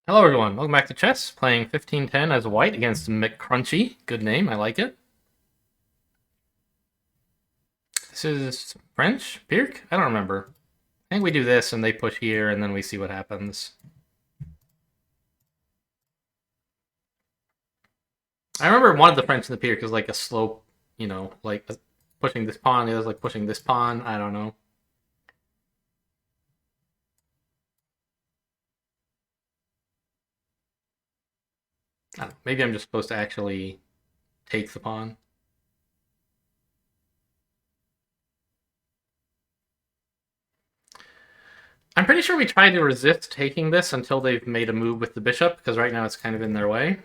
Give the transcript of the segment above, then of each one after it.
Hello everyone, welcome back to chess, playing 1510 as white against McCrunchy. Good name, I like it. This is French? Pirk? I don't remember. I think we do this and they push here and then we see what happens. I remember one of the French in the Pirk is like a slope, like pushing this pawn, the other's like pushing this pawn, I don't know. I don't know. Maybe I'm just supposed to actually take the pawn. I'm pretty sure we tried to resist taking this until they've made a move with the bishop, because right now it's kind of in their way.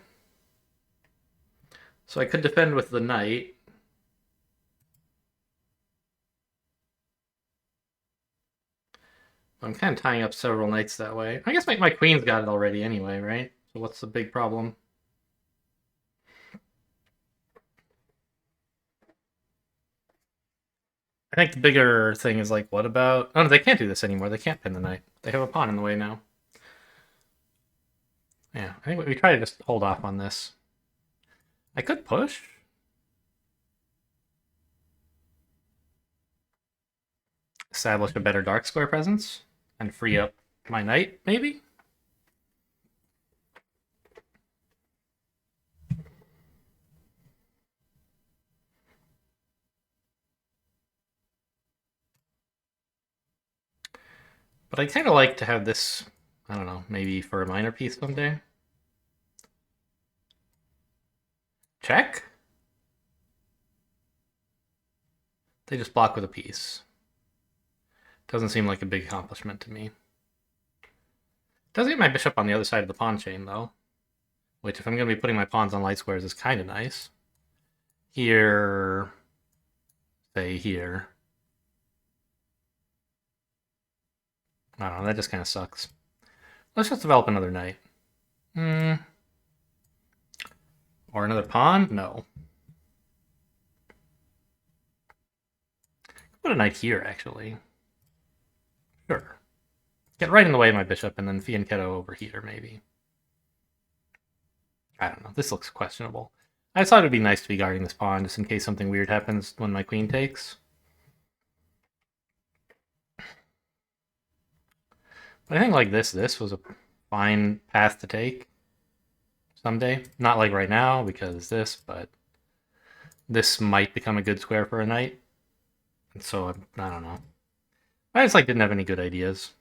So I could defend with the knight. I'm kind of tying up several knights that way. I guess my queen's got it already anyway, right? So what's the big problem? I think the bigger thing is like, what about... Oh, no, they can't do this anymore. They can't pin the knight. They have a pawn in the way now. Yeah, I think we try to just hold off on this. I could push. Establish a better dark square presence. And free up my knight, maybe? But I'd kind of like to have this, I don't know, maybe for a minor piece someday. Check? They just block with a piece. Doesn't seem like a big accomplishment to me. Does get my bishop on the other side of the pawn chain, though. Which, if I'm going to be putting my pawns on light squares, is kind of nice. Here... Say here. I don't know, that just kind of sucks. Let's just develop another knight. Or another pawn? No. Put a knight here, actually. Sure. Get right in the way of my bishop, and then fianchetto over here, maybe. I don't know. This looks questionable. I thought it would be nice to be guarding this pawn, just in case something weird happens when my queen takes. But I think like this was a fine path to take someday. Not like right now, because this, but this might become a good square for a knight. And so, I don't know. I just like didn't have any good ideas.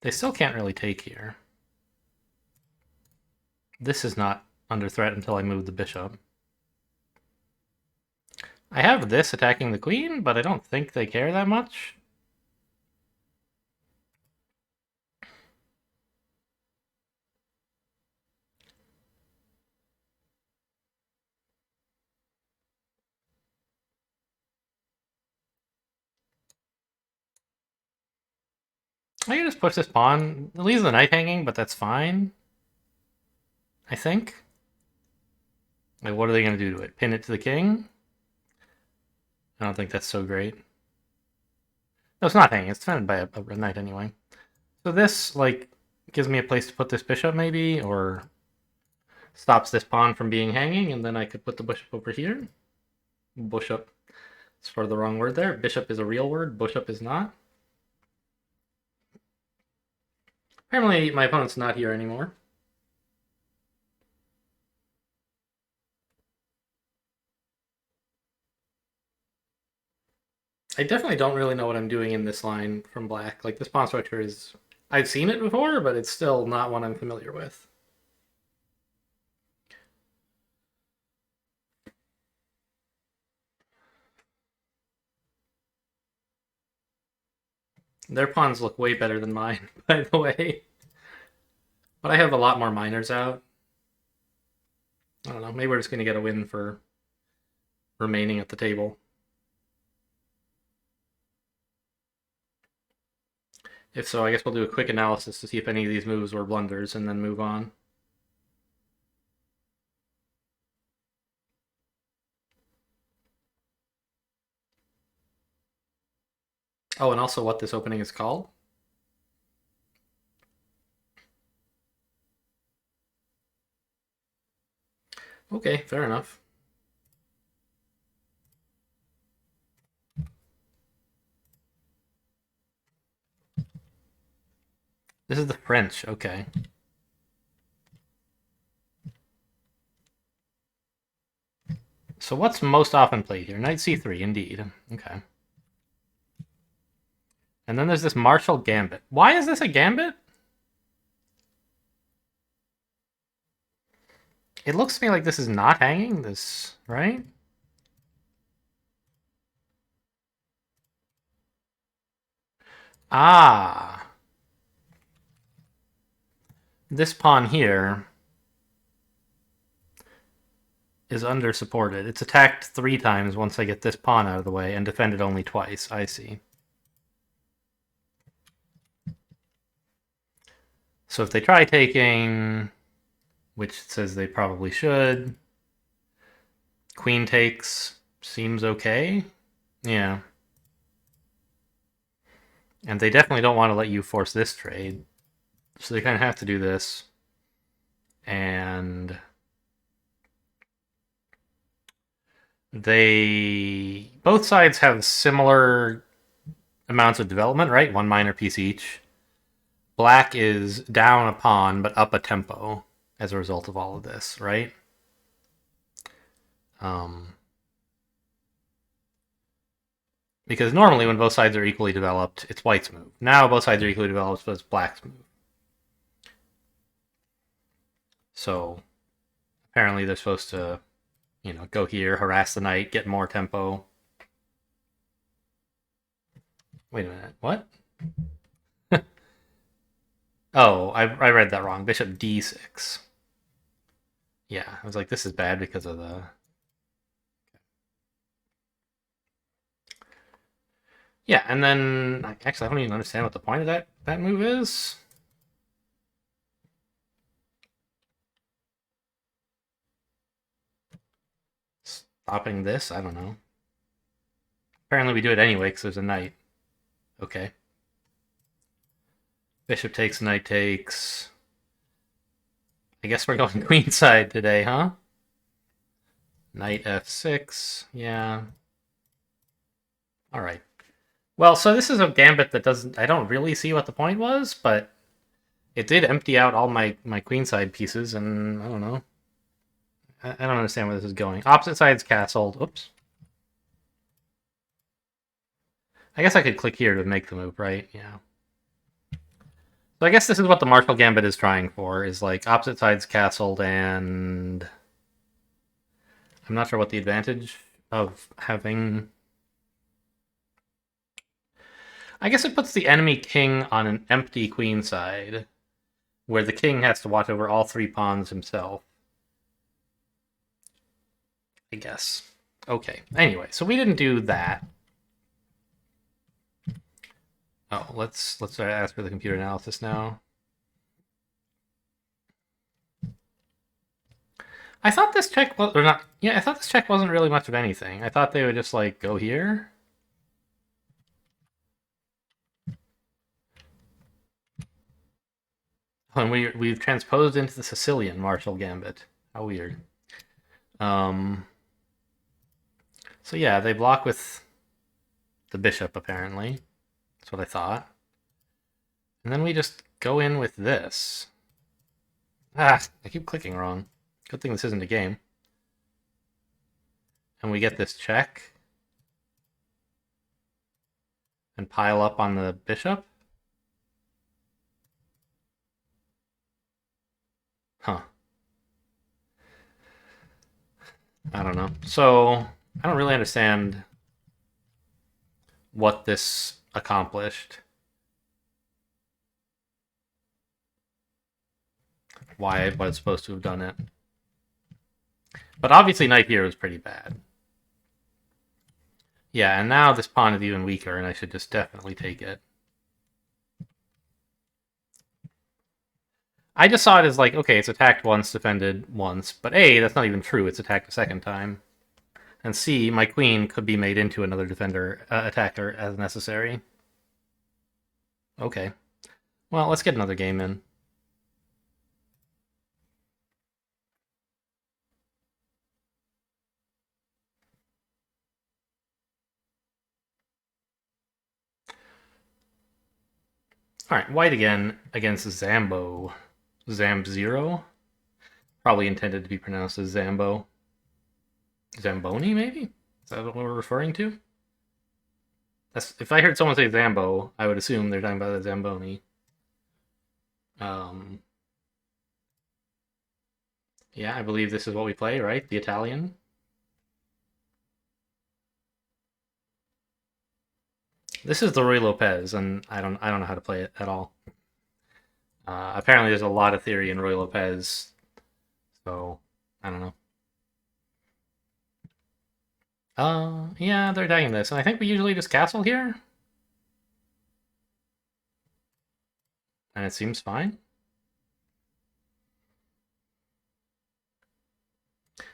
They still can't really take here. This is not under threat until I move the bishop. I have this attacking the queen, but I don't think they care that much. I can just push this pawn. It leaves the knight hanging, but that's fine. I think. Like, what are they going to do to it? Pin it to the king? I don't think that's so great. No, it's not hanging. It's defended by a knight anyway. So this, like, gives me a place to put this bishop, maybe, or stops this pawn from being hanging, and then I could put the bishop over here. Bishop. It's for the wrong word there. Bishop is a real word. Bishop is not. Apparently, my opponent's not here anymore. I definitely don't really know what I'm doing in this line from black. Like, this pawn structure is... I've seen it before, but it's still not one I'm familiar with. Their pawns look way better than mine, by the way. But I have a lot more minors out. I don't know, maybe we're just going to get a win for remaining at the table. If so, I guess we'll do a quick analysis to see if any of these moves were blunders and then move on. Oh, and also what this opening is called. Okay, fair enough. This is the French, okay. So what's most often played here? Knight c3, indeed. Okay. And then there's this Marshall Gambit. Why is this a Gambit? It looks to me like this is not hanging, this, right? Ah. This pawn here is under supported. It's attacked 3 times once I get this pawn out of the way and defended only twice. I see. So if they try taking, which it says they probably should, queen takes seems okay. Yeah. And they definitely don't want to let you force this trade. So they kind of have to do this. And both sides have similar amounts of development, right? 1 minor piece each. Black is down a pawn, but up a tempo as a result of all of this, right? Because normally when both sides are equally developed, it's white's move. Now both sides are equally developed, but it's black's move. So apparently they're supposed to, go here, harass the knight, get more tempo. Wait a minute, what? Oh, I read that wrong. Bishop d6. Yeah, I was like, this is bad because of the... Yeah, and then... Actually, I don't even understand what the point of that move is. Stopping this? I don't know. Apparently we do it anyway because there's a knight. Okay. Bishop takes, knight takes. I guess we're going queenside today, huh? Knight f6. Yeah. All right. Well, so this is a gambit that doesn't... I don't really see what the point was, but it did empty out all my queenside pieces, and I don't know. I don't understand where this is going. Opposite side's castled. Oops. I guess I could click here to make the move, right? Yeah. So I guess this is what the Marshall Gambit is trying for, is like opposite sides castled, and I'm not sure what the advantage of having... I guess it puts the enemy king on an empty queen side, where the king has to watch over all 3 pawns himself. I guess. Okay. Anyway, so we didn't do that. Oh, let's ask for the computer analysis now. I thought this check was, or not, yeah, I thought this check wasn't really much of anything. I thought they would just, like, go here. And we've transposed into the Sicilian Marshall Gambit. How weird. So yeah, they block with the bishop, apparently. That's what I thought. And then we just go in with this. Ah, I keep clicking wrong. Good thing this isn't a game. And we get this check. And pile up on the bishop. Huh. I don't know. So, I don't really understand what this accomplished. Why I was supposed to have done it. But obviously knight here was pretty bad. Yeah, and now this pawn is even weaker, and I should just definitely take it. I just saw it as like, okay, it's attacked once, defended once, but A, that's not even true. It's attacked a second time. And C, my queen could be made into another defender attacker as necessary. Okay. Well, let's get another game in. Alright, white again against Zambo. Zam0? Probably intended to be pronounced as Zambo. Zamboni, maybe? Is that what we're referring to? If I heard someone say Zambo, I would assume they're talking about the Zamboni. Um, yeah, I believe this is what we play, right? The Italian. This is the Ruy Lopez, and I don't know how to play it at all. Apparently, there's a lot of theory in Ruy Lopez, so I don't know. Yeah, they're attacking this, and I think we usually just castle here, and it seems fine.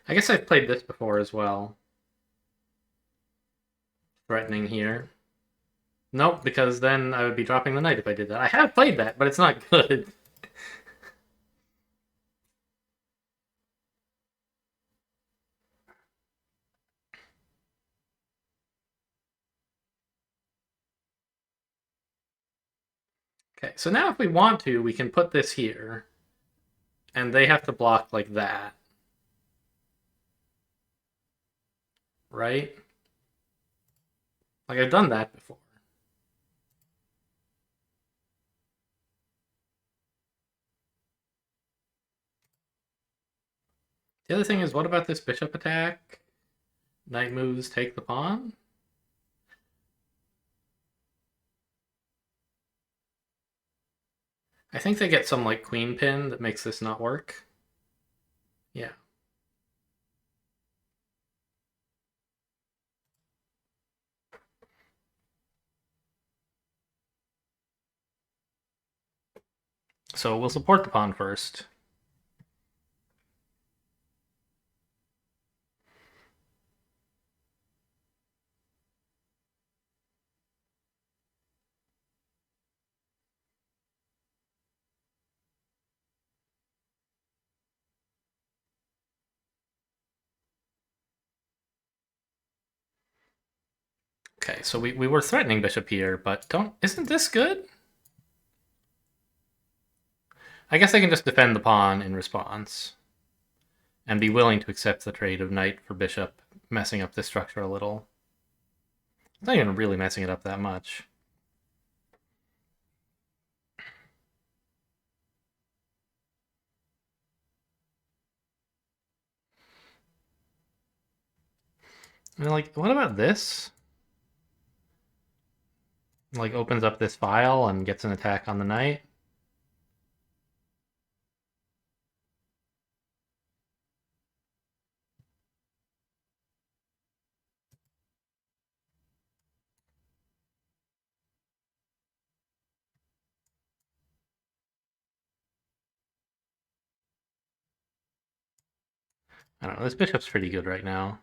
I guess I've played this before as well. Threatening here. Nope, because then I would be dropping the knight if I did that. I have played that, but it's not good. Okay, so now if we want to, we can put this here, and they have to block like that. Right? Like I've done that before. The other thing is, what about this bishop attack? Knight moves, take the pawn? I think they get some like queen pin that makes this not work. Yeah. So we'll support the pawn first. Okay, so we were threatening bishop here, but isn't this good? I guess I can just defend the pawn in response. And be willing to accept the trade of knight for bishop, messing up this structure a little. It's not even really messing it up that much. I mean, like, what about this? Like, opens up this file and gets an attack on the knight. I don't know, this bishop's pretty good right now.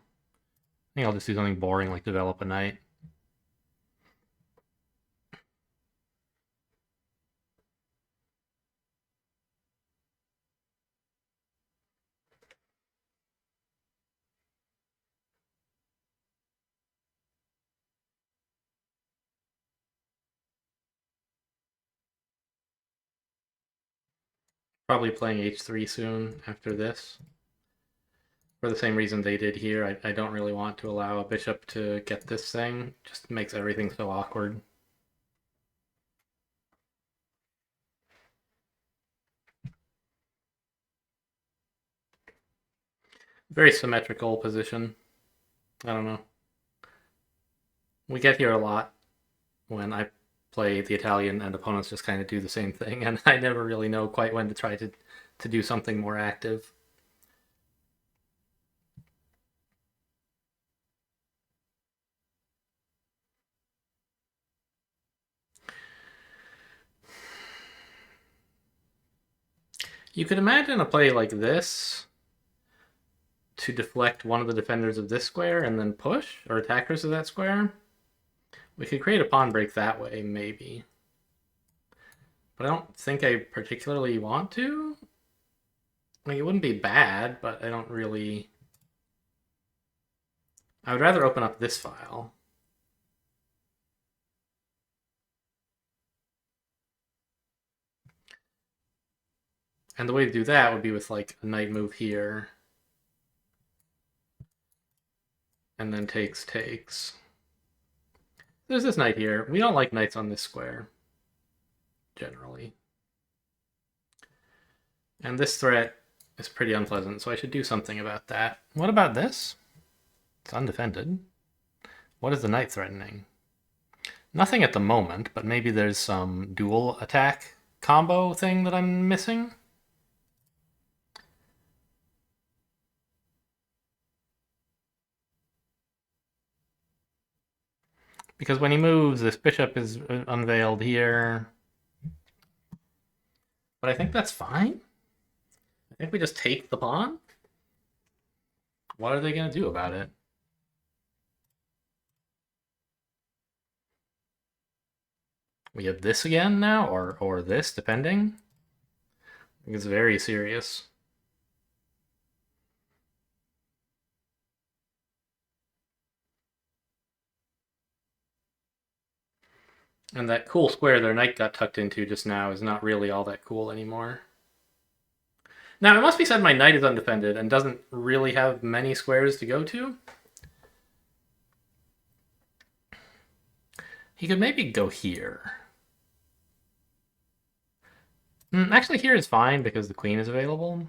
I think I'll just do something boring like develop a knight. Probably playing h3 soon after this. For the same reason they did here, I don't really want to allow a bishop to get this thing. Just makes everything so awkward. Very symmetrical position. I don't know. We get here a lot when I play the Italian and opponents just kind of do the same thing, and I never really know quite when to try to do something more active. You could imagine a play like this to deflect one of the defenders of this square and then push, or attackers of that square. We could create a pawn break that way, maybe. But I don't think I particularly want to. Like, it wouldn't be bad, but I don't really... I would rather open up this file. And the way to do that would be with, like, a knight move here. And then takes. There's this knight here. We don't like knights on this square, generally. And this threat is pretty unpleasant, so I should do something about that. What about this? It's undefended. What is the knight threatening? Nothing at the moment, but maybe there's some dual attack combo thing that I'm missing. Because when he moves, this bishop is unveiled here. But I think that's fine. I think we just take the pawn. What are they going to do about it? We have this again now, or this, depending. I think it's very serious. And that cool square their knight got tucked into just now is not really all that cool anymore. Now, it must be said my knight is undefended and doesn't really have many squares to go to. He could maybe go here. Actually, here is fine because the queen is available.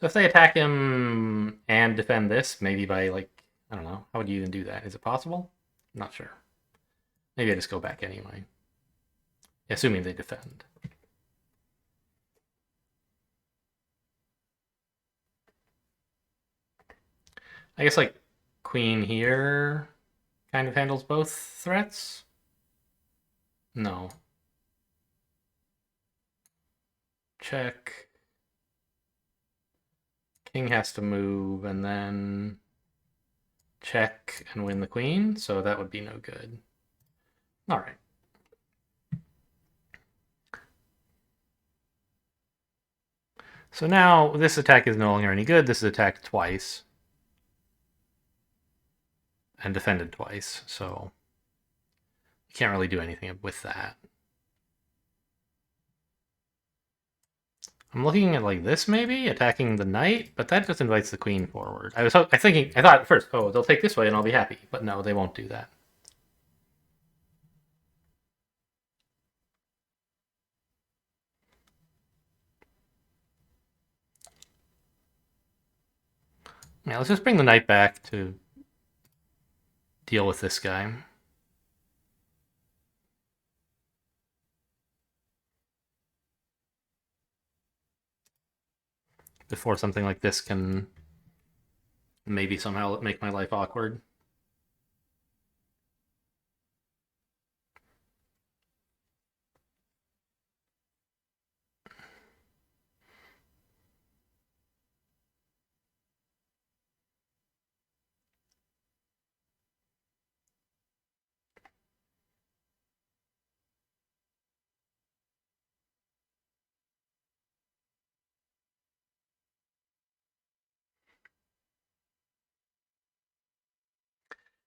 So if they attack him and defend this, maybe by, like, I don't know, how would you even do that? Is it possible? I'm not sure. Maybe I just go back anyway. Assuming they defend. I guess, like, queen here kind of handles both threats? No. Check. King has to move, and then check and win the queen, so that would be no good. All right. So now this attack is no longer any good. This is attacked twice and defended twice, so you can't really do anything with that. I'm looking at like this maybe, attacking the knight, but that just invites the queen forward. I thought at first, oh, they'll take this way and I'll be happy, but no, they won't do that. Yeah, let's just bring the knight back to deal with this guy. Before something like this can maybe somehow make my life awkward.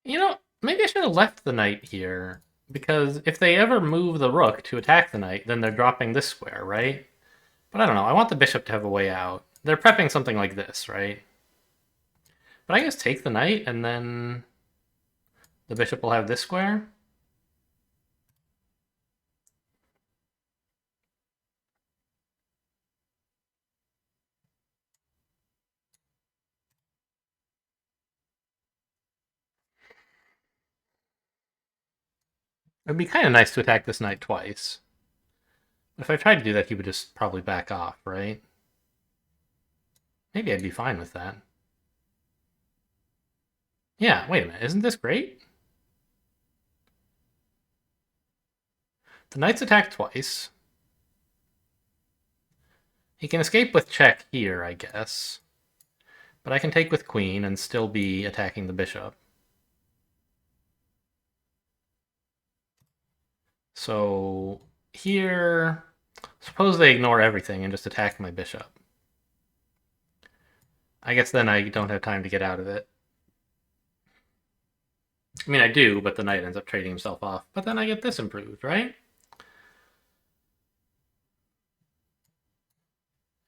You know, maybe I should have left the knight here, because if they ever move the rook to attack the knight, then they're dropping this square, right? But I don't know, I want the bishop to have a way out. They're prepping something like this, right? But I guess take the knight, and then the bishop will have this square. It'd be kind of nice to attack this knight twice. But if I tried to do that, he would just probably back off, right? Maybe I'd be fine with that. Yeah, wait a minute, isn't this great? The knight's attacked twice. He can escape with check here, I guess. But I can take with queen and still be attacking the bishop. So here, suppose they ignore everything and just attack my bishop. I guess then I don't have time to get out of it. I mean, I do, but the knight ends up trading himself off. But then I get this improved, right?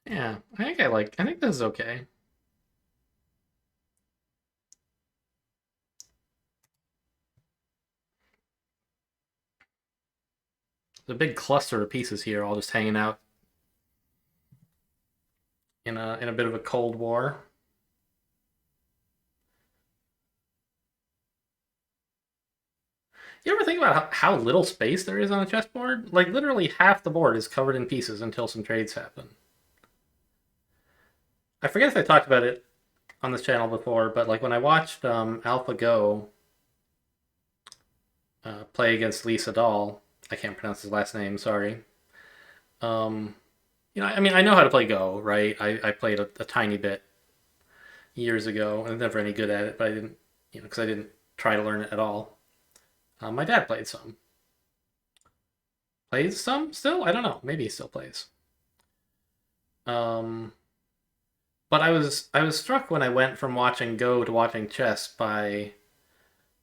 Yeah, I think this is okay. There's a big cluster of pieces here, all just hanging out in a bit of a cold war. You ever think about how little space there is on a chessboard? Like literally half the board is covered in pieces until some trades happen. I forget if I talked about it on this channel before, but like when I watched AlphaGo play against Lisa Dahl, I can't pronounce his last name, sorry. I mean, I know how to play Go, right? I played a tiny bit years ago. I was never any good at it, but I didn't, because I didn't try to learn it at all. My dad played some. Plays some still? I don't know. Maybe he still plays. Um, but I was struck when I went from watching Go to watching chess by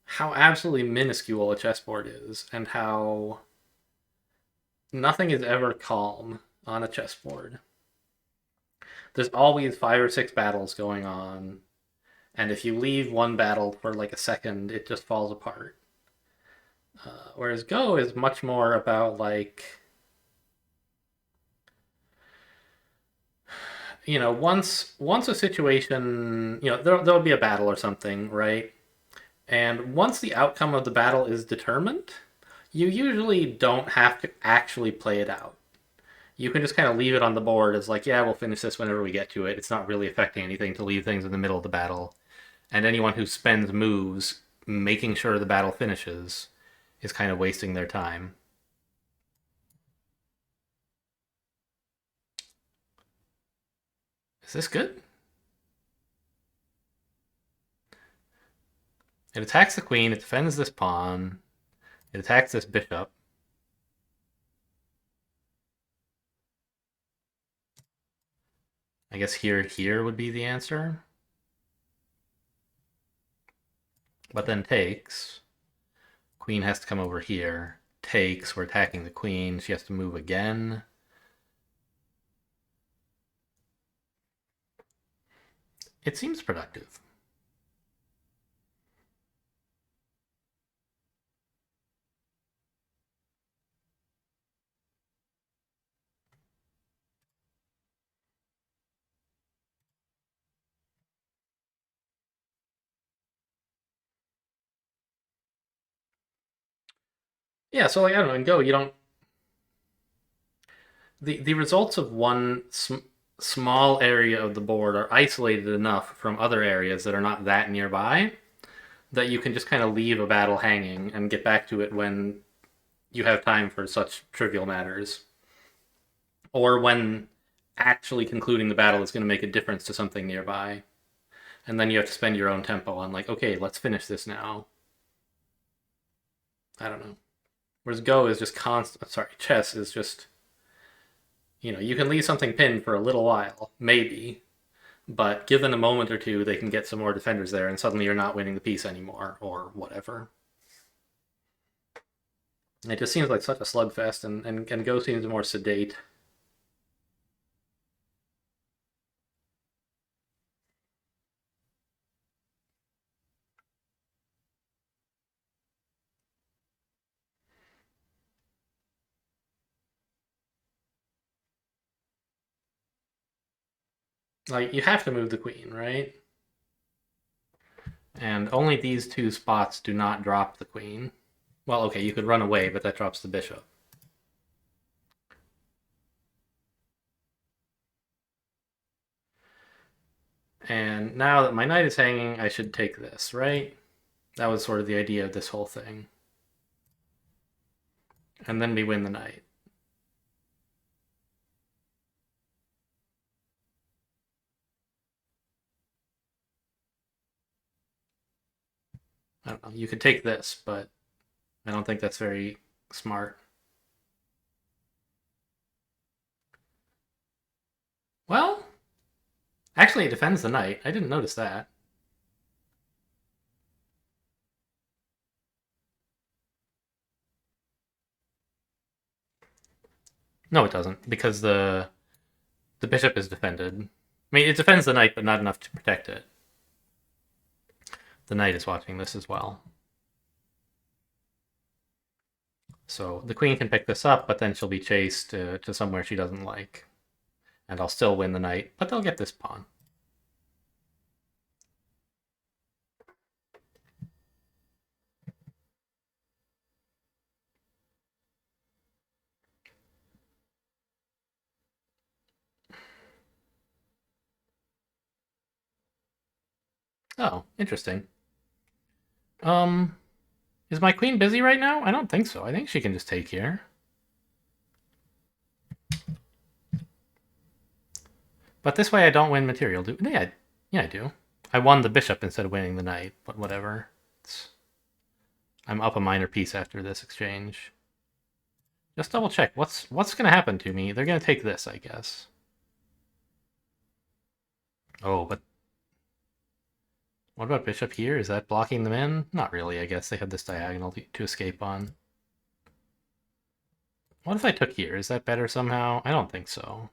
how absolutely minuscule a chessboard is and how nothing is ever calm on a chessboard. There's always 5 or 6 battles going on, and if you leave one battle for like a second, it just falls apart. Whereas Go is much more about like, once a situation, there'll be a battle or something, right? And once the outcome of the battle is determined, you usually don't have to actually play it out. You can just kind of leave it on the board as like, yeah, we'll finish this whenever we get to it. It's not really affecting anything to leave things in the middle of the battle. And anyone who spends moves making sure the battle finishes is kind of wasting their time. Is this good? It attacks the queen, it defends this pawn, it attacks this bishop. I guess here would be the answer. But then takes. Queen has to come over here. Takes, we're attacking the queen. She has to move again. It seems productive. Yeah, so like I don't know, in Go you don't the results of one small area of the board are isolated enough from other areas that are not that nearby that you can just kind of leave a battle hanging and get back to it when you have time for such trivial matters, or when actually concluding the battle is going to make a difference to something nearby, and then you have to spend your own tempo on like, okay, let's finish this now. I don't know. Whereas Go is just constant. Sorry, chess is just, you can leave something pinned for a little while, maybe, but given a moment or two, they can get some more defenders there, and suddenly you're not winning the piece anymore, or whatever. It just seems like such a slugfest, and Go seems more sedate. Like, you have to move the queen, right? And only these 2 spots do not drop the queen. Well, okay, you could run away, but that drops the bishop. And now that my knight is hanging, I should take this, right? That was sort of the idea of this whole thing. And then we win the knight. I don't know. You could take this, but I don't think that's very smart. Well, actually, it defends the knight. I didn't notice that. No, it doesn't, because the bishop is defended. I mean, it defends the knight, but not enough to protect it. The knight is watching this as well. So the queen can pick this up, but then she'll be chased to somewhere she doesn't like. And I'll still win the knight, but they'll get this pawn. Oh, interesting. Um, is my queen busy right now? I don't think so. I think she can just take here. But this way I don't win material. Yeah, I do. I won the bishop instead of winning the knight, but whatever. I'm up a minor piece after this exchange. Just double check. What's going to happen to me? They're going to take this, I guess. Oh, but what about bishop here? Is that blocking them in? Not really, I guess. They have this diagonal to escape on. What if I took here? Is that better somehow? I don't think so.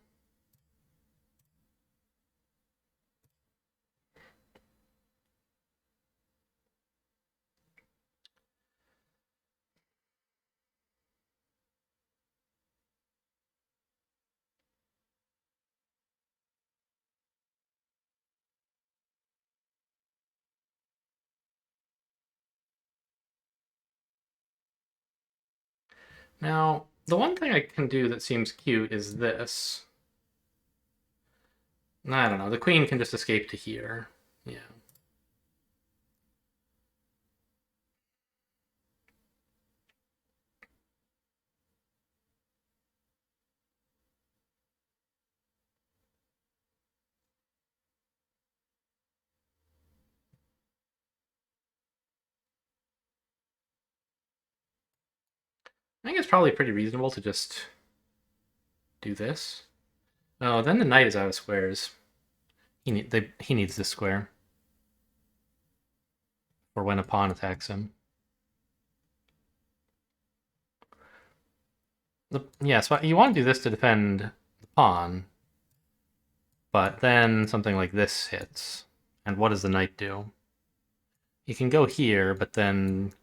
Now, the one thing I can do that seems cute is this. I don't know. The queen can just escape to here. Yeah. I think it's probably pretty reasonable to just do this. Oh, then the knight is out of squares. He needs this square for when a pawn attacks him. Yeah, so you want to do this to defend the pawn, but then something like this hits. And what does the knight do? He can go here, but then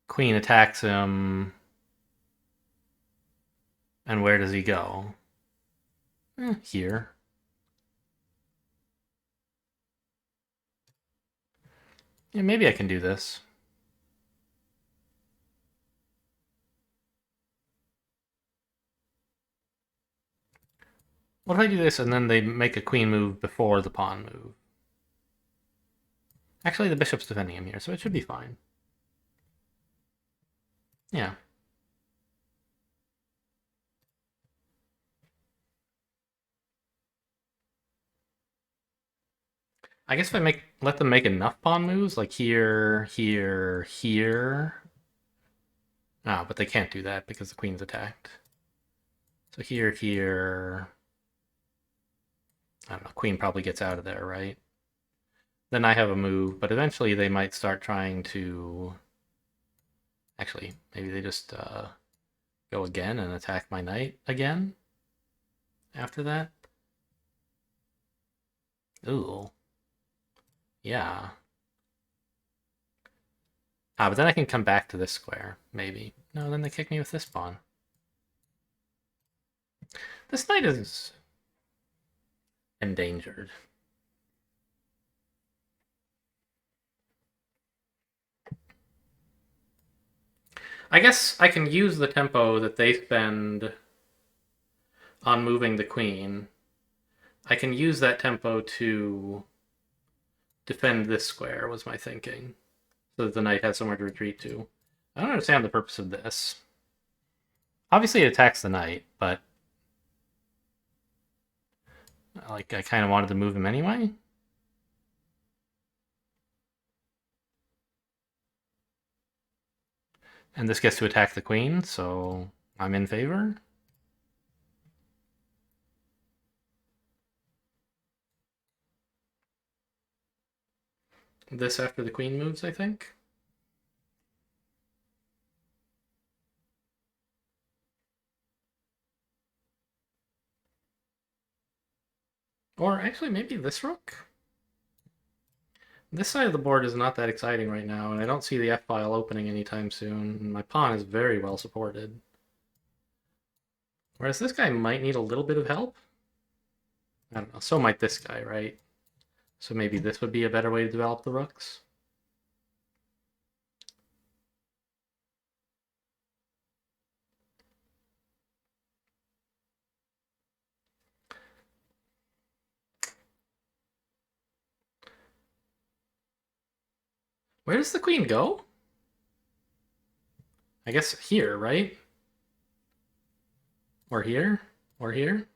queen attacks him. And where does he go? Here. Yeah, maybe I can do this. What if I do this and then they make a queen move before the pawn move? Actually, the bishop's defending him here, so it should be fine. Yeah. I guess if I let them make enough pawn moves, like here, here, here. Ah, but they can't do that because the queen's attacked. So here, here. I don't know, queen probably gets out of there, right? Then I have a move, but eventually they might start trying to... Actually, maybe they just go again and attack my knight again after that. Ooh. Yeah. Ah, but then I can come back to this square, maybe. No, then they kick me with this pawn. This knight is endangered. I guess I can use the tempo that they spend on moving the queen. I can use that tempo to defend this square, was my thinking. So that the knight has somewhere to retreat to. I don't understand the purpose of this. Obviously it attacks the knight, but... Like, I kind of wanted to move him anyway? And this gets to attack the queen, so I'm in favor. This after the queen moves, I think. Or actually, maybe this rook? This side of the board is not that exciting right now, and I don't see the f-file opening anytime soon. My pawn is very well supported. Whereas this guy might need a little bit of help. I don't know. So might this guy, right? So maybe this would be a better way to develop the rooks. Where does the queen go? I guess here, right? Or here? Or here?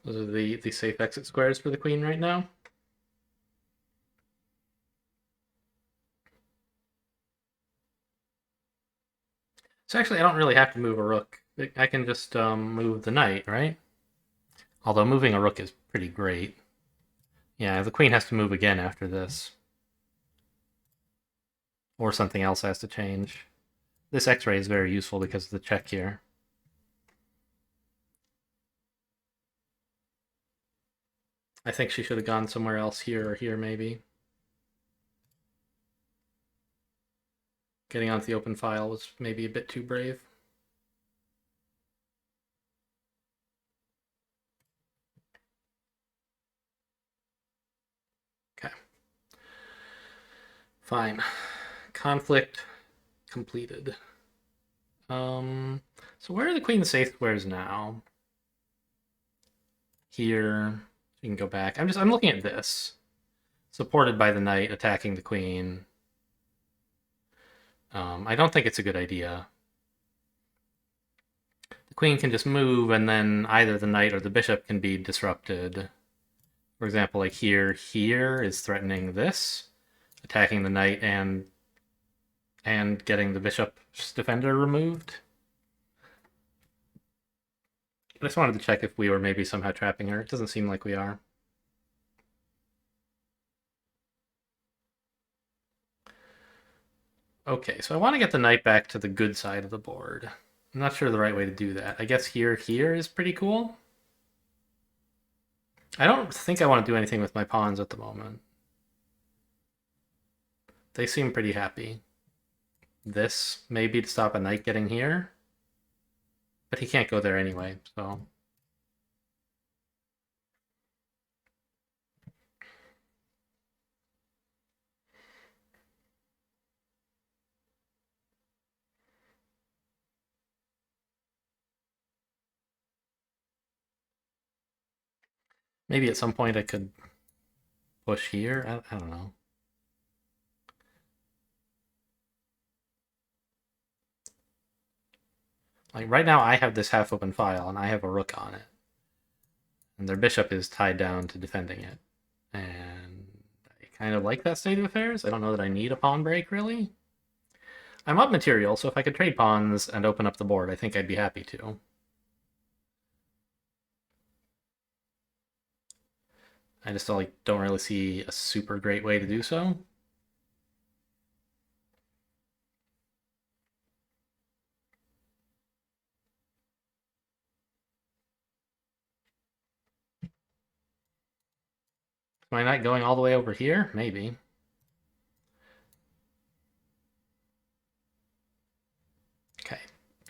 Those are the safe exit squares for the queen right now. So actually, I don't really have to move a rook. I can just move the knight, right? Although moving a rook is pretty great. Yeah, the queen has to move again after this. Or something else has to change. This x-ray is very useful because of the check here. I think she should have gone somewhere else here or here, maybe. Getting onto the open file was maybe a bit too brave. Okay. Fine. Conflict completed. So where are the queen safe squares now? Here. You can go back. I'm looking at this. Supported by the knight attacking the queen. I don't think it's a good idea. The queen can just move, and then either the knight or the bishop can be disrupted. For example, like here is threatening this, attacking the knight and getting the bishop's defender removed. I just wanted to check if we were maybe somehow trapping her. It doesn't seem like we are. Okay, so I want to get the knight back to the good side of the board. I'm not sure the right way to do that. I guess here is pretty cool. I don't think I want to do anything with my pawns at the moment. They seem pretty happy. This, maybe to stop a knight getting here. But he can't go there anyway, so... Maybe at some point I could push here. I don't know. Like right now I have this half open file and I have a rook on it. And their bishop is tied down to defending it. And I kind of like that state of affairs. I don't know that I need a pawn break, really. I'm up material, so if I could trade pawns and open up the board, I think I'd be happy to. I just don't really see a super great way to do so. Am I not going all the way over here? Maybe. Okay.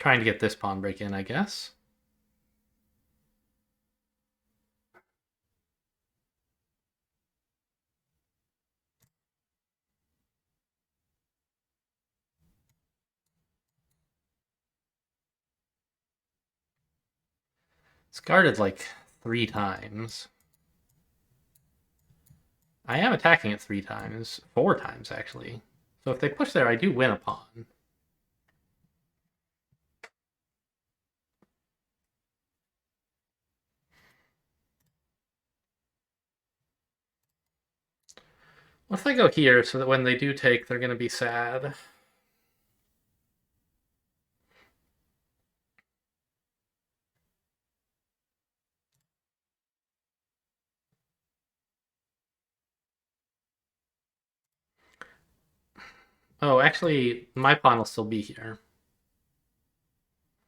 Trying to get this pawn break in, I guess. It's guarded like 3 times. I am attacking it 3 times. 4 times, actually. So if they push there, I do win a pawn. What if I go here so that when they do take, they're going to be sad? Oh, actually, my pawn will still be here.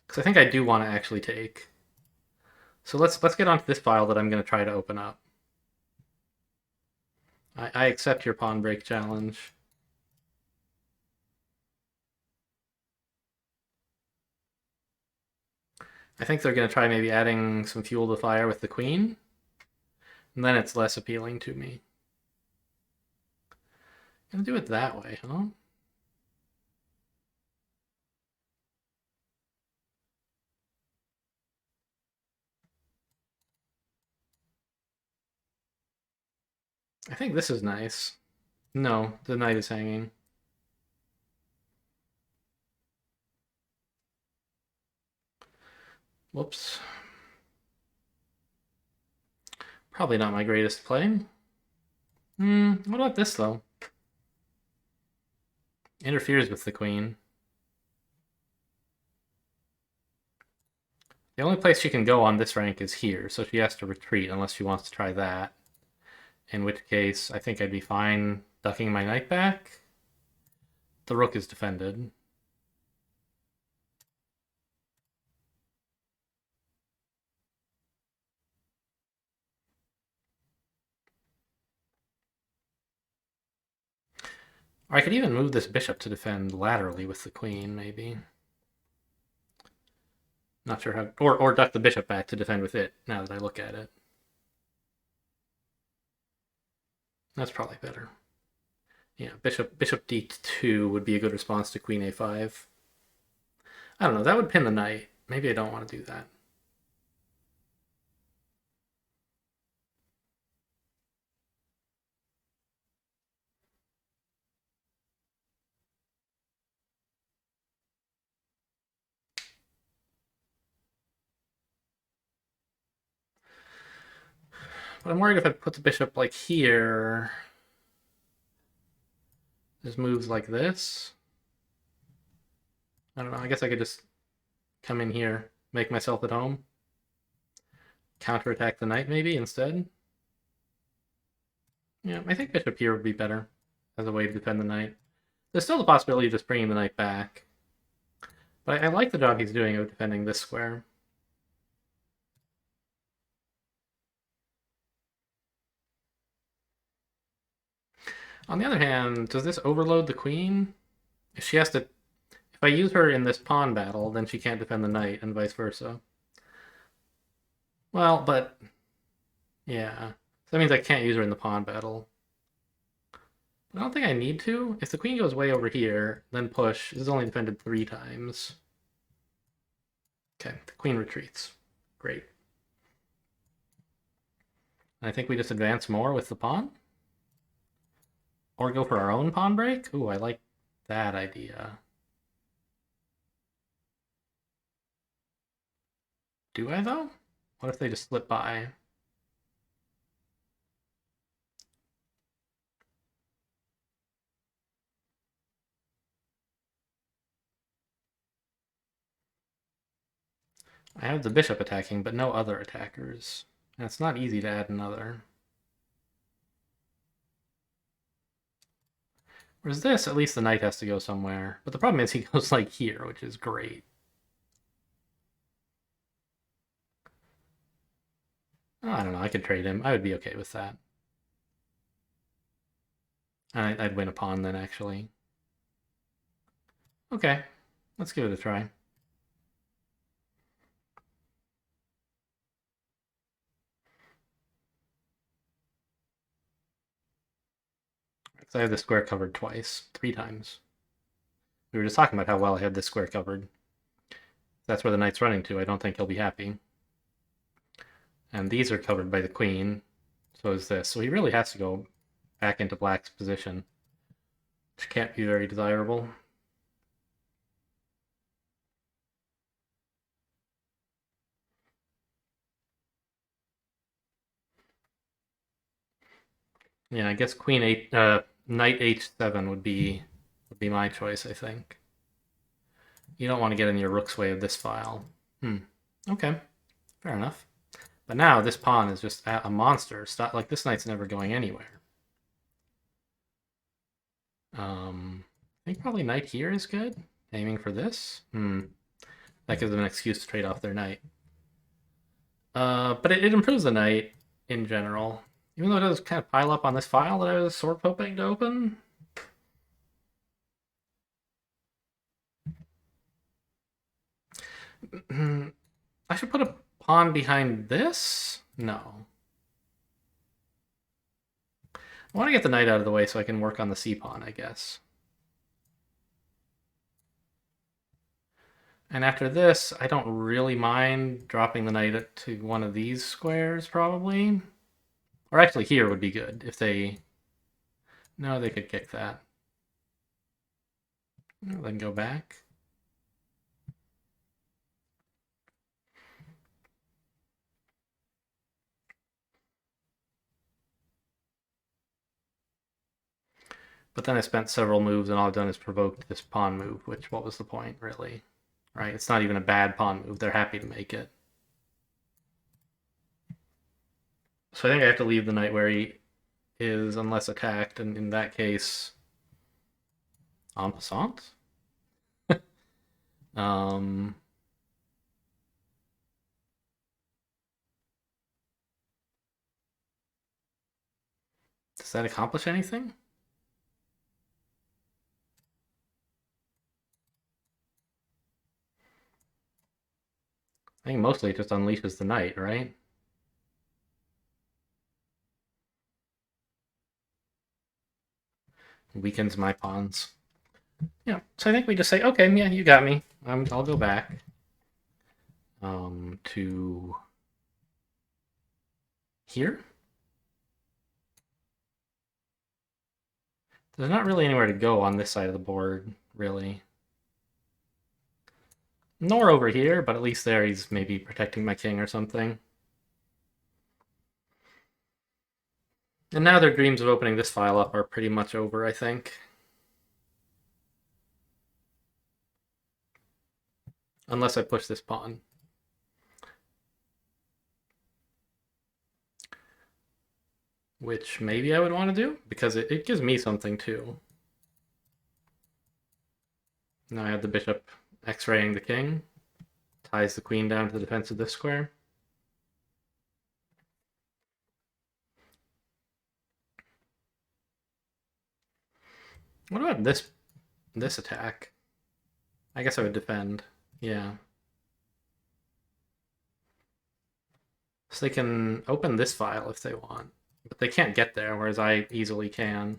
Because I think I do want to actually take. So let's get onto this file that I'm going to try to open up. I accept your pawn break challenge. I think they're going to try maybe adding some fuel to the fire with the queen. And then it's less appealing to me. Gonna do it that way, huh? I think this is nice. No, the knight is hanging. Whoops. Probably not my greatest play. What about this, though? Interferes with the queen. The only place she can go on this rank is here, so she has to retreat unless she wants to try that. In which case, I think I'd be fine ducking my knight back. The rook is defended. Or I could even move this bishop to defend laterally with the queen, maybe. Not sure how... Or duck the bishop back to defend with it, now that I look at it. That's probably better. Yeah, bishop d2 would be a good response to queen a5. I don't know, that would pin the knight. Maybe I don't want to do that. But I'm worried if I put the bishop like here, this moves like this. I don't know, I guess I could just come in here, make myself at home. Counterattack the knight maybe instead. Yeah, I think bishop here would be better as a way to defend the knight. There's still the possibility of just bringing the knight back. But I like the job he's doing of defending this square. On the other hand, does this overload the queen? If she has to... If I use her in this pawn battle, then she can't defend the knight, and vice versa. Well, but... Yeah. So that means I can't use her in the pawn battle. I don't think I need to. If the queen goes way over here, then push. This is only defended 3 times. Okay, the queen retreats. Great. I think we just advance more with the pawn. Or go for our own pawn break. Ooh, I like that idea. Do I, though? What if they just slip by? I have the bishop attacking, but no other attackers. And it's not easy to add another. Whereas this, at least the knight has to go somewhere. But the problem is he goes like here, which is great. Oh, I don't know, I could trade him. I would be okay with that. I'd win a pawn then, actually. Okay, let's give it a try. Because I have this square covered twice, 3 times. We were just talking about how well I had this square covered. That's where the knight's running to. I don't think he'll be happy. And these are covered by the queen. So is this. So he really has to go back into black's position, which can't be very desirable. Yeah, I guess queen 8, Knight h7 would be my choice, I think. You don't want to get in your rook's way of this file. Okay, fair enough. But now this pawn is just a monster. Stop, like this knight's never going anywhere. I think probably knight here is good. Aiming for this. That gives them an excuse to trade off their knight. But it improves the knight in general. Even though it does kind of pile up on this file that I was sort of hoping to open. I should put a pawn behind this? No. I want to get the knight out of the way so I can work on the c-pawn, I guess. And after this, I don't really mind dropping the knight to one of these squares, probably. Or actually, here would be good if they... No, they could kick that. Then go back. But then I spent several moves, and all I've done is provoked this pawn move, which, what was the point, really? Right? It's not even a bad pawn move. They're happy to make it. So I think I have to leave the knight where he is, unless attacked, and in that case... En passant? Does that accomplish anything? I think mostly it just unleashes the knight, right? Weakens my pawns. Yeah, so I think we just say, okay, yeah, you got me. I'll go back to here. There's not really anywhere to go on this side of the board, really. Nor over here, but at least there he's maybe protecting my king or something. And now their dreams of opening this file up are pretty much over, I think. Unless I push this pawn. Which maybe I would want to do, because it gives me something too. Now I have the bishop x-raying the king. Ties the queen down to the defense of this square. What about this attack? I guess I would defend. Yeah. So they can open this file if they want. But they can't get there, whereas I easily can.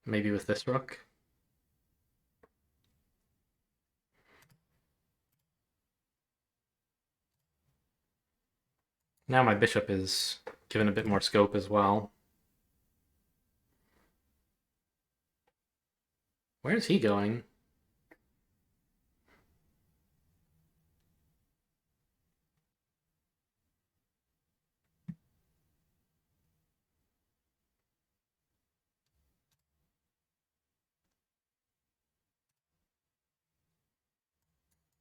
Maybe with this rook. Now my bishop is given a bit more scope as well. Where's he going?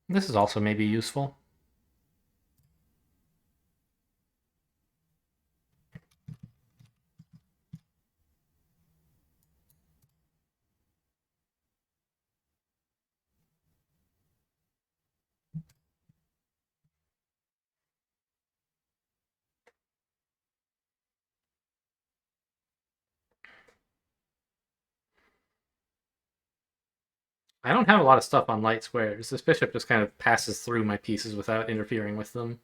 This is also maybe useful. I don't have a lot of stuff on light squares. This bishop just kind of passes through my pieces without interfering with them.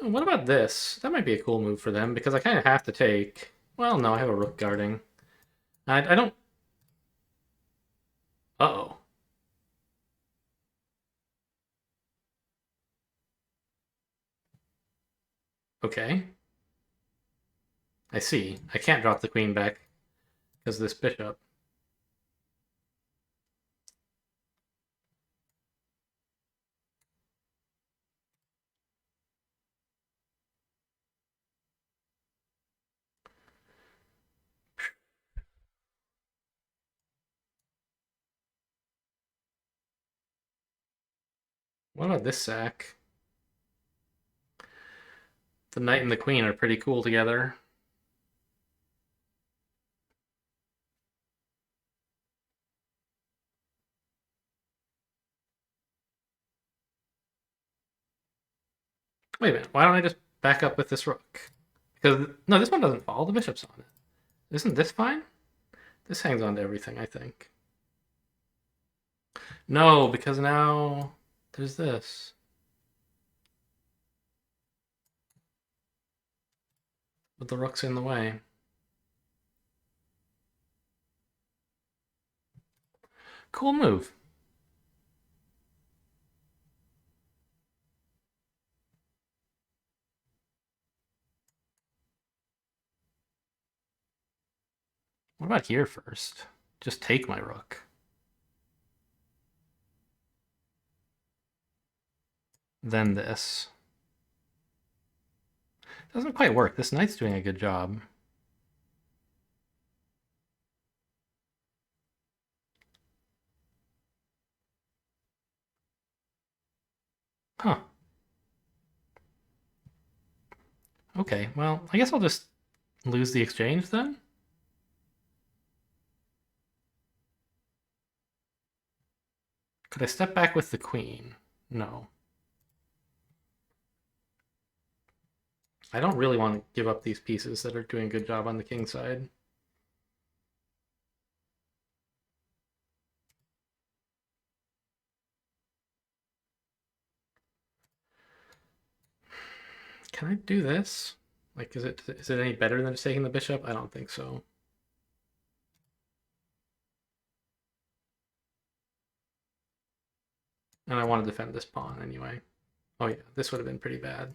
Oh, what about this? That might be a cool move for them, because I kind of have to take... Well, no, I have a rook guarding. I don't... Uh-oh. Okay. I see. I can't drop the queen back because of this bishop. What about this sack? The knight and the queen are pretty cool together. Wait a minute, why don't I just back up with this rook? Because, no, this one doesn't fall, the bishop's on it. Isn't this fine? This hangs on to everything, I think. No, because now there's this. But the rook's in the way. Cool move. What about here first? Just take my rook. Then this. Doesn't quite work. This knight's doing a good job. Huh. Okay, well, I guess I'll just lose the exchange then? Could I step back with the queen? No. I don't really want to give up these pieces that are doing a good job on the king side. Can I do this? Like, is it any better than just taking the bishop? I don't think so. And I want to defend this pawn anyway. Oh yeah, this would have been pretty bad.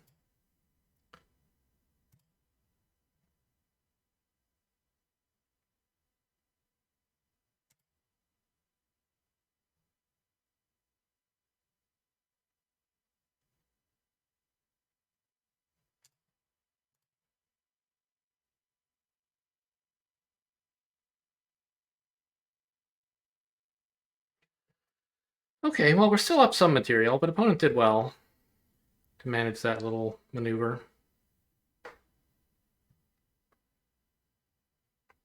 Okay, well, we're still up some material, but opponent did well to manage that little maneuver.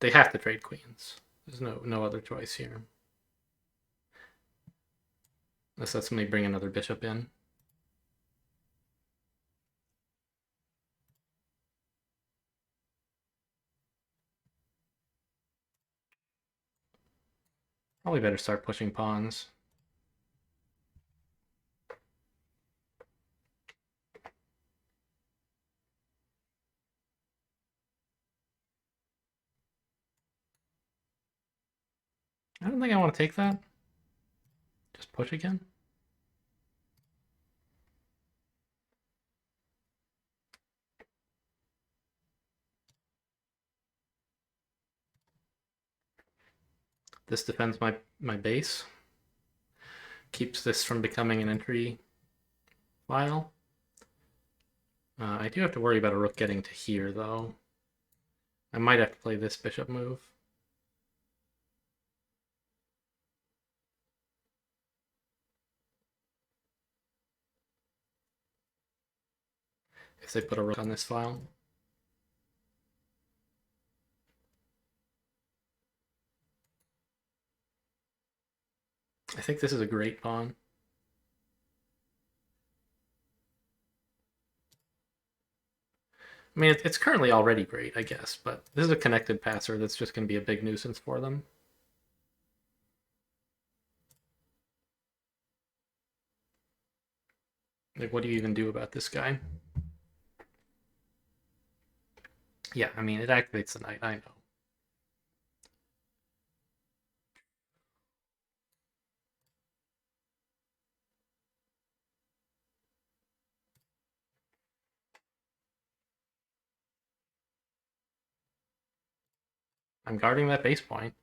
They have to trade queens. There's no other choice here. Unless that's me bring another bishop in. Probably better start pushing pawns. I don't think I want to take that. Just push again. This defends my base. Keeps this from becoming an entry file. I do have to worry about a rook getting to here, though. I might have to play this bishop move. If they put a rook on this file. I think this is a great pawn. I mean, it's currently already great, I guess, but this is a connected passer that's just going to be a big nuisance for them. Like, what do you even do about this guy? Yeah, I mean, it activates the knight, I know. I'm guarding that base point.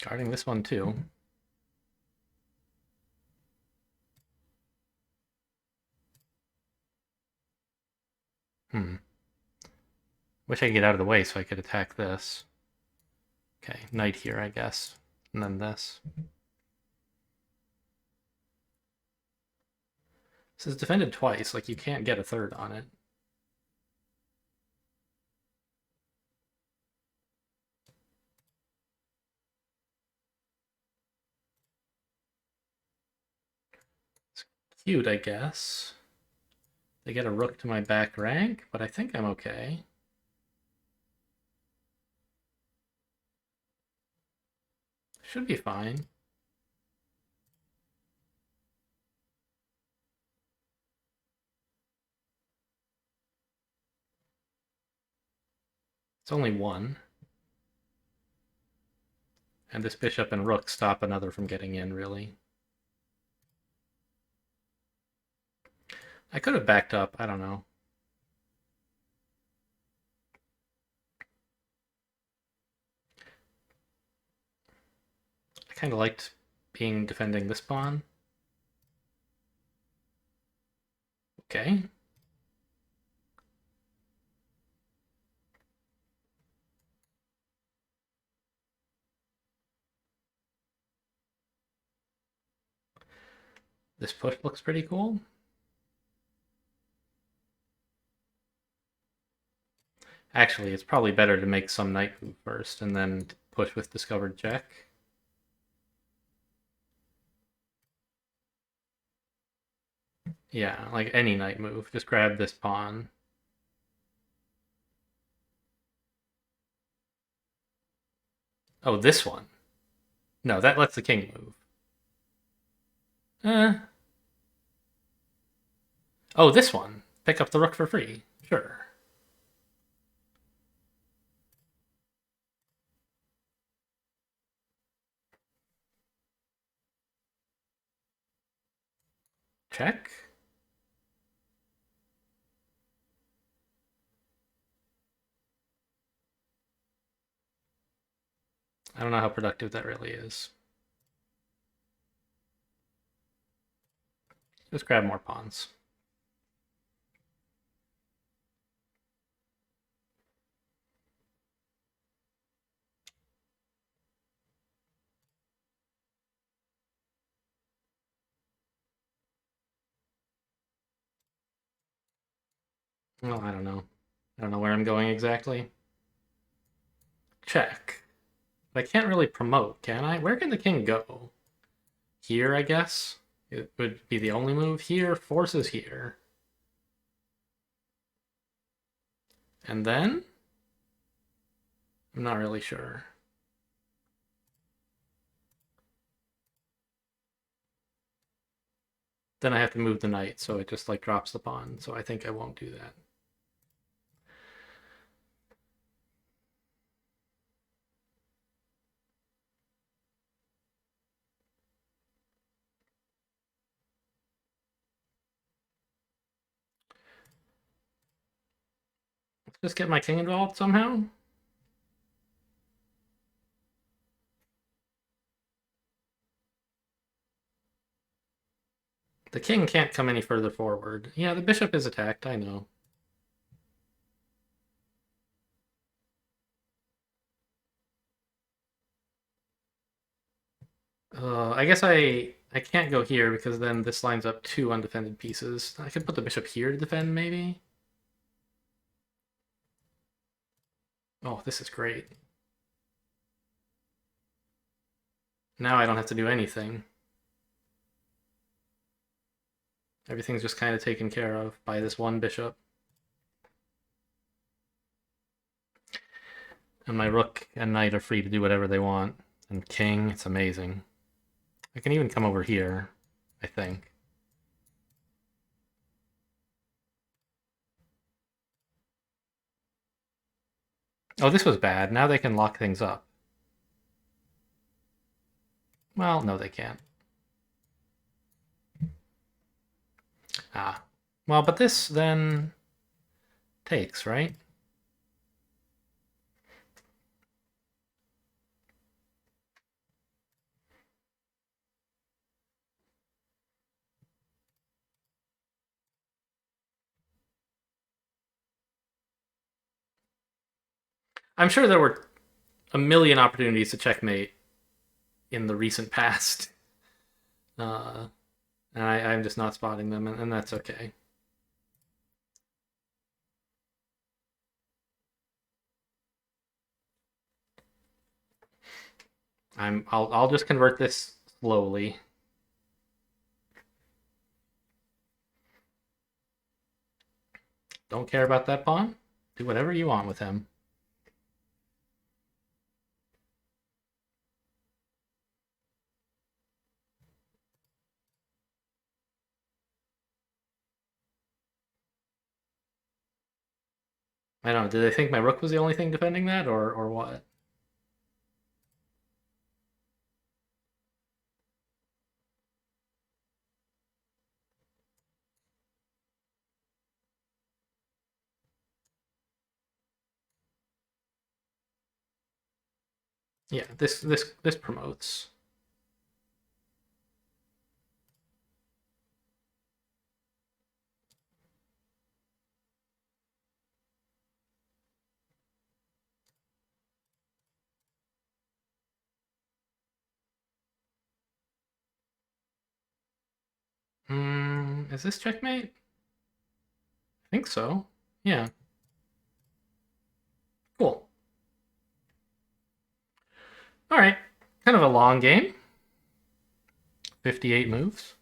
Guarding this one, too. Wish I could get out of the way so I could attack this. Okay, knight here, I guess. And then this. This is defended twice, like you can't get a third on it. It's cute, I guess. They get a rook to my back rank, but I think I'm okay. Should be fine. It's only one. And this bishop and rook stop another from getting in, really. I could have backed up, I don't know. I kind of liked defending this pawn. Okay. This push looks pretty cool. Actually, it's probably better to make some knight move first and then push with discovered check. Yeah, like any knight move. Just grab this pawn. Oh, this one. No, that lets the king move. Oh, this one. Pick up the rook for free. Sure. Check. I don't know how productive that really is. Just grab more pawns. Well, I don't know. I don't know where I'm going exactly. Check. But I can't really promote, can I? Where can the king go? Here, I guess? It would be the only move. Here, forces here. And then? I'm not really sure. Then I have to move the knight, so it just like drops the pawn. So I think I won't do that. Let's just get my king involved somehow. The king can't come any further forward. Yeah, the bishop is attacked, I know. I guess I can't go here because then this lines up two undefended pieces. I could put the bishop here to defend, maybe? Oh, this is great. Now I don't have to do anything. Everything's just kind of taken care of by this one bishop. And my rook and knight are free to do whatever they want. And king, it's amazing. I can even come over here, I think. Oh, this was bad. Now they can lock things up. Well, no, they can't. Ah. Well, but this then takes, right? I'm sure there were a million opportunities to checkmate in the recent past. Uh, and I'm just not spotting them, and that's okay. I'll just convert this slowly. Don't care about that pawn. Do whatever you want with him. I don't know. Did they think my rook was the only thing defending that, or what? Yeah, this promotes. Is this checkmate? I think so. Yeah. Cool. All right. Kind of a long game. 58 moves.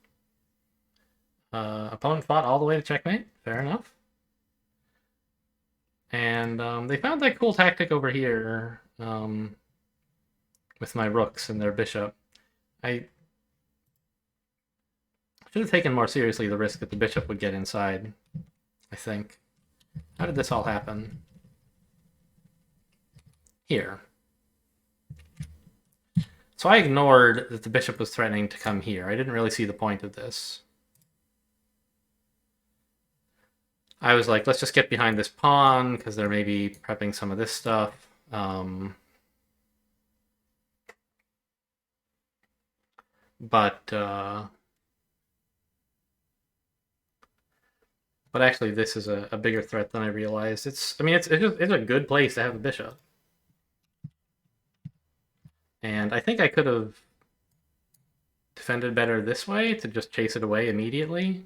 Opponent fought all the way to checkmate. Fair enough. And they found that cool tactic over here with my rooks and their bishop. I should have taken more seriously the risk that the bishop would get inside, I think. How did this all happen? Here. So I ignored that the bishop was threatening to come here. I didn't really see the point of this. I was like, let's just get behind this pawn because they're maybe prepping some of this stuff. But actually, this is a bigger threat than I realized. It's a good place to have a bishop. And I think I could have defended better this way to just chase it away immediately.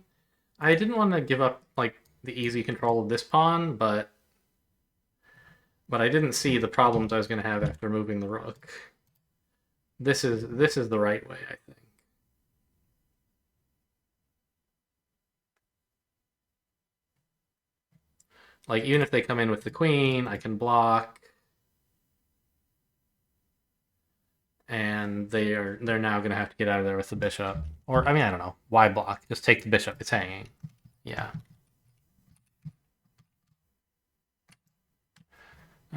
I didn't want to give up like the easy control of this pawn, but I didn't see the problems I was going to have after moving the rook. This is the right way, I think. Like, even if they come in with the queen, I can block. And they're now going to have to get out of there with the bishop. Or, I mean, I don't know. Why block? Just take the bishop. It's hanging. Yeah.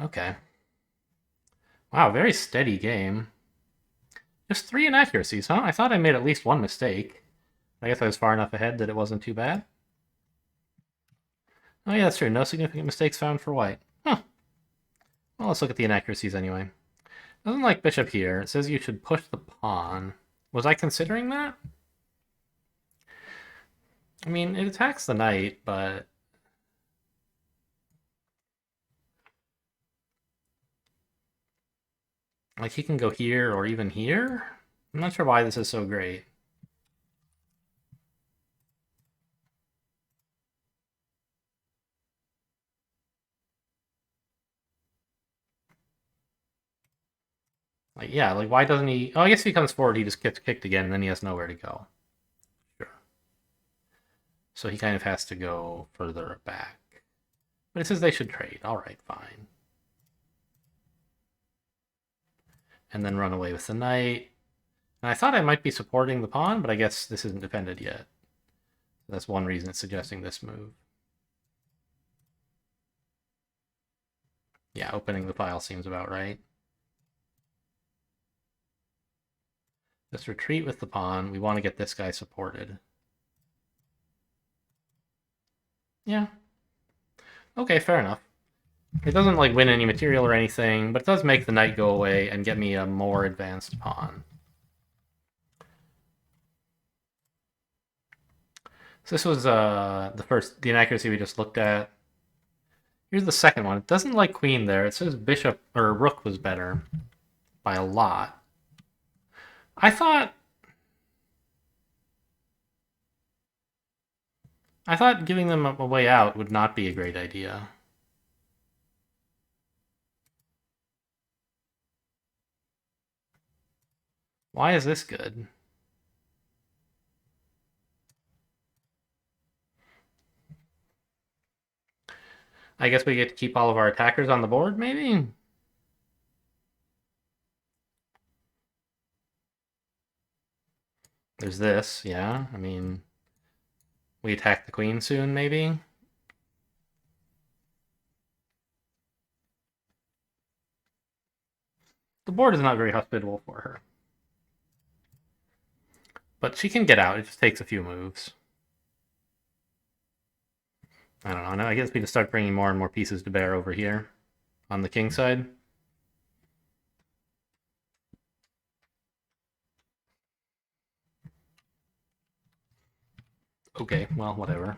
Okay. Wow, very steady game. Just 3 inaccuracies, huh? I thought I made at least one mistake. I guess I was far enough ahead that it wasn't too bad. Oh yeah, that's true. No significant mistakes found for white. Huh. Well, let's look at the inaccuracies anyway. Doesn't like bishop here. It says you should push the pawn. Was I considering that? I mean, it attacks the knight, but... like, he can go here or even here? I'm not sure why this is so great. Like, yeah, like, why doesn't he... oh, I guess if he comes forward, he just gets kicked again, and then he has nowhere to go. Sure. So he kind of has to go further back. But it says they should trade. All right, fine. And then run away with the knight. And I thought I might be supporting the pawn, but I guess this isn't defended yet. That's one reason it's suggesting this move. Yeah, opening the file seems about right. Just retreat with the pawn. We want to get this guy supported. Yeah. Okay, fair enough. It doesn't like win any material or anything, but it does make the knight go away and get me a more advanced pawn. So this was the inaccuracy we just looked at. Here's the second one. It doesn't like queen there. It says bishop or rook was better by a lot. I thought giving them a way out would not be a great idea. Why is this good? I guess we get to keep all of our attackers on the board, maybe? There's this, yeah. I mean, we attack the queen soon, maybe? The board is not very hospitable for her. But she can get out. It just takes a few moves. I don't know. I guess we just start bringing more and more pieces to bear over here on the king side. Okay, well, whatever.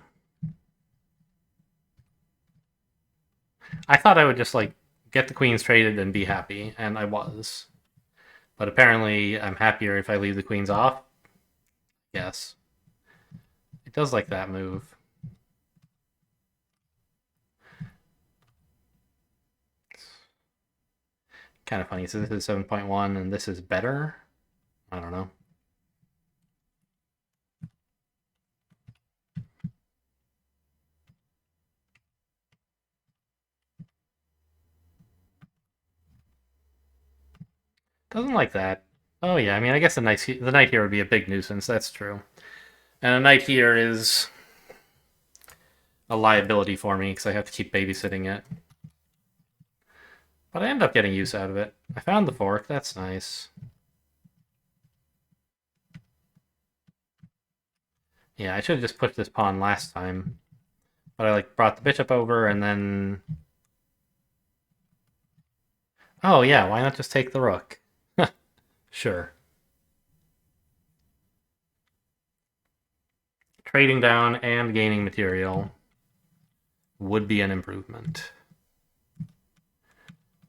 I thought I would just, like, get the queens traded and be happy, and I was. But apparently I'm happier if I leave the queens off. Yes. It does like that move. Kind of funny. So this is 7.1 and this is better? I don't know. Doesn't like that. Oh yeah, I mean, I guess the knight here would be a big nuisance. That's true. And a knight here is a liability for me because I have to keep babysitting it. But I end up getting use out of it. I found the fork. That's nice. Yeah, I should have just pushed this pawn last time. But I like brought the bishop over and then... Oh yeah, why not just take the rook? Sure. Trading down and gaining material would be an improvement.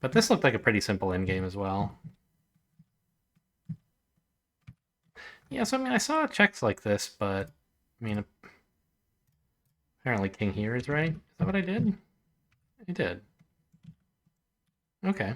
But this looked like a pretty simple endgame as well. Yeah, so I mean, I saw checks like this, but I mean, apparently king here is right. Is that what I did? I did. Okay.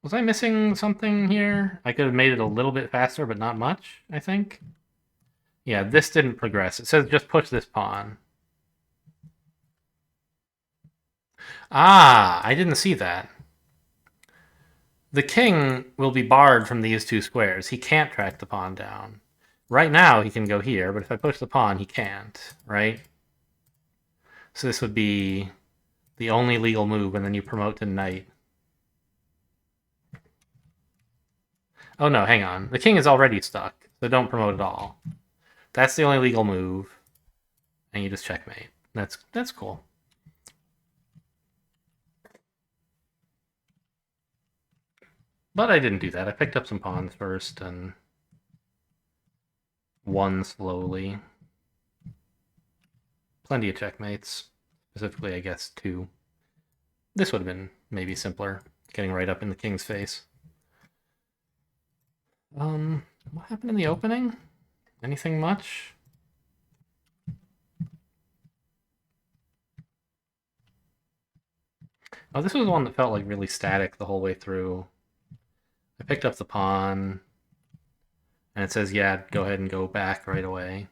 Was I missing something here? I could have made it a little bit faster, but not much, I think. Yeah, this didn't progress. It says just push this pawn. Ah, I didn't see that. The king will be barred from these two squares. He can't track the pawn down. Right now, he can go here, but if I push the pawn, he can't, right? So this would be the only legal move, and then you promote to knight. Oh no, hang on. The king is already stuck, so don't promote at all. That's the only legal move, and you just checkmate. That's cool. But I didn't do that. I picked up some pawns first and won slowly. Plenty of checkmates. Specifically, I guess, 2. This would have been maybe simpler, getting right up in the king's face. What happened in the opening? Anything much? Oh, this was the one that felt like really static the whole way through. I picked up the pawn, and it says, yeah, go ahead and go back right away.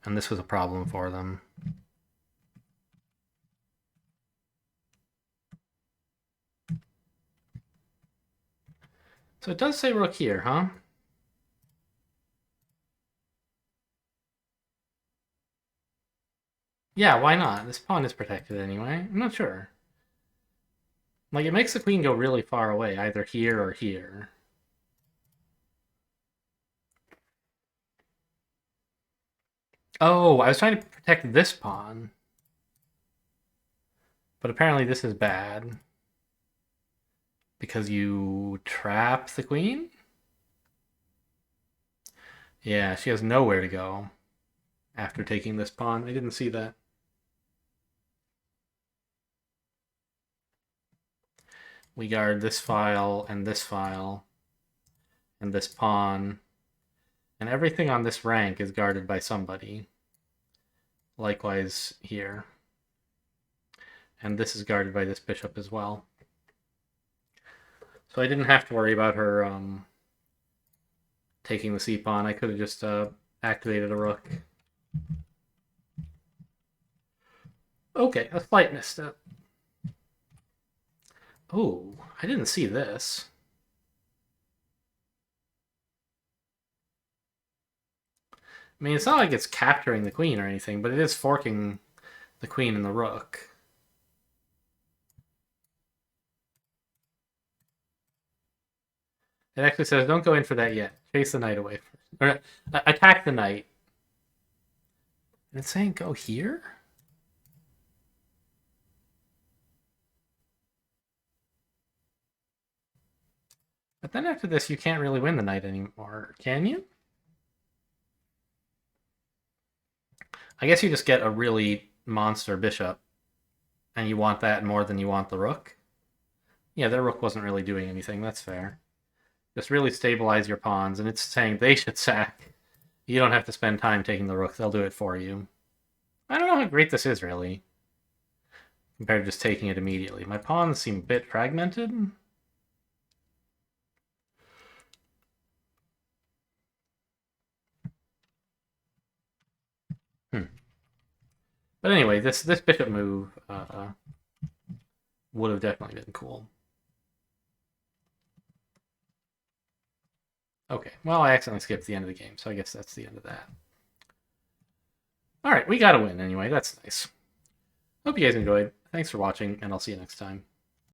And this was a problem for them. So it does say rook here, huh? Yeah, why not? This pawn is protected anyway. I'm not sure. Like, it makes the queen go really far away, either here or here. Oh, I was trying to protect this pawn. But apparently this is bad. Because you trap the queen? Yeah, she has nowhere to go after taking this pawn. I didn't see that. We guard this file and this file and this pawn. And everything on this rank is guarded by somebody. Likewise here. And this is guarded by this bishop as well. So I didn't have to worry about her taking the c-pawn. I could have just activated a rook. Okay, a slight misstep. Oh, I didn't see this. I mean, it's not like it's capturing the queen or anything, but it is forking the queen and the rook. It actually says, don't go in for that yet. Chase the knight away. Or attack the knight. And it's saying go here? But then after this, you can't really win the knight anymore, can you? I guess you just get a really monster bishop, and you want that more than you want the rook. Yeah, their rook wasn't really doing anything. That's fair. Just really stabilize your pawns, and it's saying they should sack. You don't have to spend time taking the rook. They'll do it for you. I don't know how great this is, really, compared to just taking it immediately. My pawns seem a bit fragmented. But anyway, this bishop move would have definitely been cool. Okay, well, I accidentally skipped the end of the game, so I guess that's the end of that. All right, we got to win anyway. That's nice. Hope you guys enjoyed. Thanks for watching, and I'll see you next time.